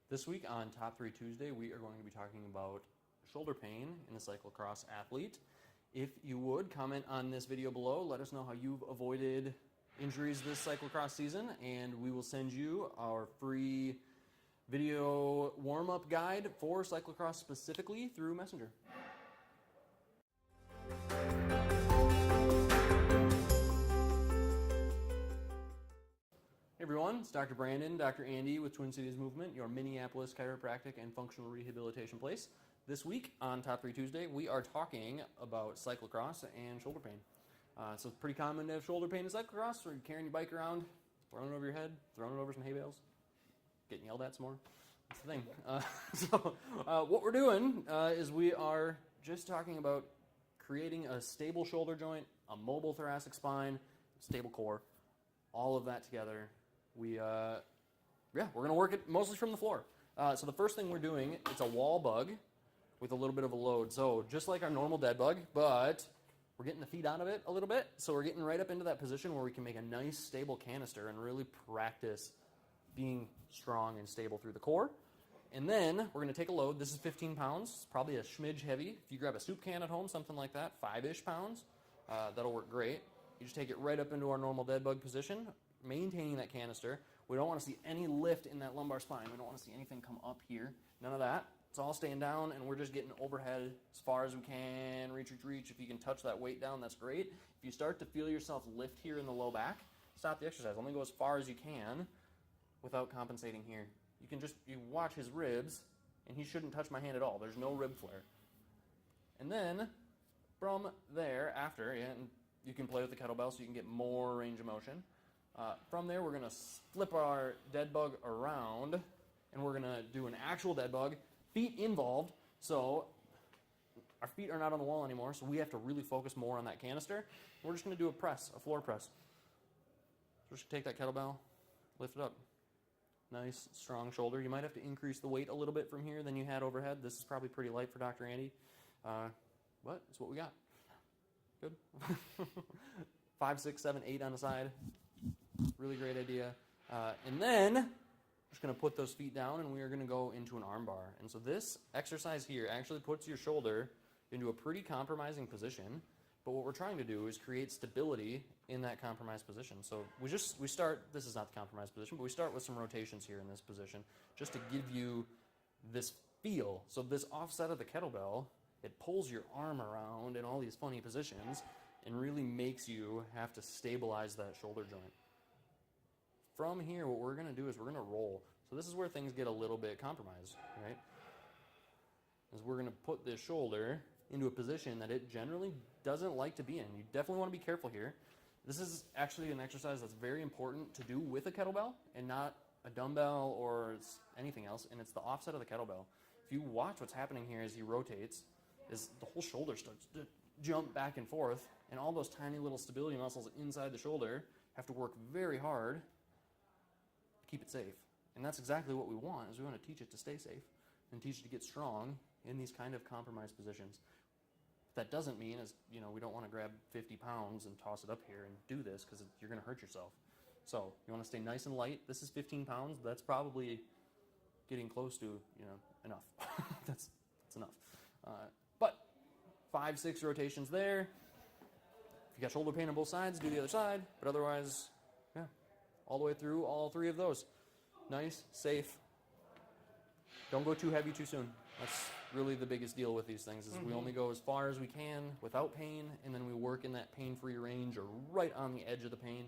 This week on Top 3 Tuesday, we are going to be talking about shoulder pain in the cyclocross athlete. If you would, comment on this video below. Let us know how you've avoided injuries this cyclocross season, and we will send you our free video warm-up guide for cyclocross specifically through Messenger. Hey everyone, it's Dr. Brandon, Dr. Andy with Twin Cities Movement, your Minneapolis chiropractic and functional rehabilitation place. This week on Top 3 Tuesday, we are talking about cyclocross and shoulder pain. So it's pretty common to have shoulder pain in cyclocross, where you're carrying your bike around, throwing it over your head, throwing it over some hay bales, getting yelled at some more. That's the thing. What we're doing is we are just talking about creating a stable shoulder joint, a mobile thoracic spine, stable core, all of that together. We're going to work it mostly from the floor. So the first thing we're doing, it's a wall bug with a little bit of a load. So just like our normal dead bug, but we're getting the feet out of it a little bit. So we're getting right up into that position where we can make a nice stable canister and really practice being strong and stable through the core. And then we're going to take a load. This is 15 pounds. It's probably a smidge heavy. If you grab a soup can at home, something like that, 5-ish pounds, that'll work great. You just take it right up into our normal dead bug position, maintaining that canister. We don't want to see any lift in that lumbar spine. We don't want to see anything come up here. None of that. It's all staying down, and we're just getting overhead as far as we can. Reach. If you can touch that weight down, that's great. If you start to feel yourself lift here in the low back, stop the exercise. Only go as far as you can without compensating here. You watch his ribs, and he shouldn't touch my hand at all. There's no rib flare. And then from there, after, and you can play with the kettlebell so you can get more range of motion. From there, we're going to flip our dead bug around, and we're going to do an actual dead bug, feet involved. So our feet are not on the wall anymore, so we have to really focus more on that canister. We're just going to do a floor press. So we're just going to take that kettlebell, lift it up. Nice, strong shoulder. You might have to increase the weight a little bit from here than you had overhead. This is probably pretty light for Dr. Andy, but it's what we got. Good. 5, 6, 7, 8 on the side. Really great idea. And then we're just going to put those feet down, and we are going to go into an arm bar. And so this exercise here actually puts your shoulder into a pretty compromising position. But what we're trying to do is create stability in that compromised position. So we start, this is not the compromised position, but we start with some rotations here in this position just to give you this feel. So this offset of the kettlebell, it pulls your arm around in all these funny positions and really makes you have to stabilize that shoulder joint. From here, what we're going to do is we're going to roll. So this is where things get a little bit compromised, right? Is we're going to put this shoulder into a position that it generally doesn't like to be in. You definitely want to be careful here. This is actually an exercise that's very important to do with a kettlebell and not a dumbbell or anything else, and it's the offset of the kettlebell. If you watch what's happening here as he rotates, is the whole shoulder starts to jump back and forth, and all those tiny little stability muscles inside the shoulder have to work very hard to keep it safe. And that's exactly what we want, is we want to teach it to stay safe and teach it to get strong in these kind of compromised positions. That doesn't mean we don't want to grab 50 pounds and toss it up here and do this, because you're going to hurt yourself. So you want to stay nice and light. This is 15 pounds. That's probably getting close to enough. that's enough. But 5, 6 rotations there. If you got shoulder pain on both sides, do the other side. But otherwise, all the way through all 3 of those. Nice, safe. Don't go too heavy too soon. That's really the biggest deal with these things, is we only go as far as we can without pain, and then we work in that pain-free range or right on the edge of the pain,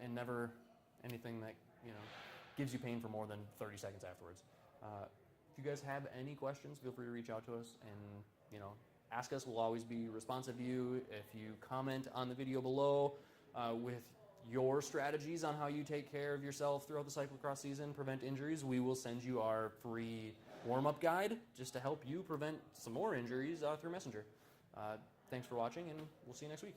and never anything that gives you pain for more than 30 seconds afterwards. If you guys have any questions, feel free to reach out to us and ask us. We'll always be responsive to you. If you comment on the video below with your strategies on how you take care of yourself throughout the cyclocross season, prevent injuries, we will send you our free warm-up guide just to help you prevent some more injuries through Messenger. Thanks for watching, and we'll see you next week.